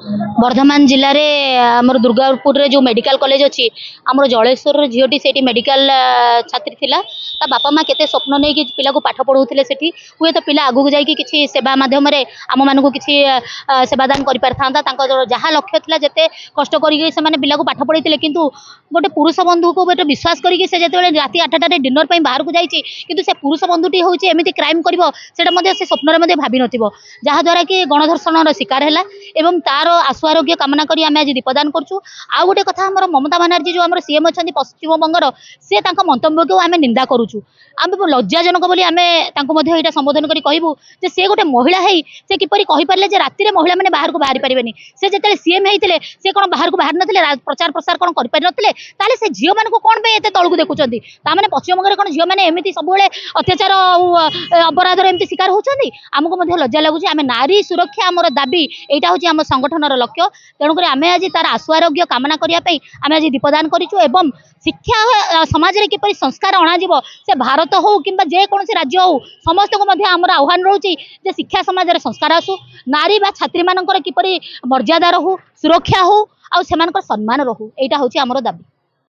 बर्धमान जिले में आमर दुर्गापुर जो मेडिकल कॉलेज अच्छी आमर जलेश्वर झीटी से मेडिकल छात्री थिला ता बापा माँ केते स्वप्न नहीं कि पिला को पाठ पढ़ाऊे से हुए तो पिला आगू जाकि किसी सेवा माध्यम आम मान को किसी सेवादान कर पार जहाँ लक्ष्य था जिते कष्ट कर पिला को पाठ पढ़े कि गोटे पुरुष बंधु को गोटे विश्वास करके राति 8टार डिनर बाहर को जाइए कि से पुरुष बंधुटी हूँ एमती क्राइम कर स्वप्न भावी नथिबो जहाँद्वारा कि गणधर्षण शिकार है एवं तार आशु आरोग्य कामना करी आम आज दीपदान करूँ। आउ गोटे कथा आम ममता बानार्जी जो आम सीएम अच्छा पश्चिम बंगर सी मंतव्य को आम निंदा करुचु आम लज्जाजनक बोली आम यहाँ संबोधन कर कहूँ सी गोटे महिला है से किपर कहीपर राति महिला मैंने बाहर को बाहरी पारे से जो सीएम होते से कौन बाहर को बाहर ना प्रचार प्रसार कौन कर से झील मान कौन पे तौक देखुं ताने पश्चिम बंग कौन झील मैंने एमती सब अत्याचार अपराध एमती शिकार होती आमको लज्जा लगुच आम नारी सुरक्षा आमर दाबी यहाँ हूँ आम संगठन लक्ष्य तेणुक आम आज तार आशु आरोग्य कामना करने आम आज दीपदान करूँ। शिक्षा समाज में किपर संस्कार अणाजिब से भारत हो कि जेकोसी राज्य हो समस्त को आमर आह्वान रोचे शिक्षा समाज संस्कार आसू नारी बा छात्री मानकर किपर मर्यादा रहू सुरक्षा हो आउ सम्मान रहू यहाँ हूँ आमर दाबी।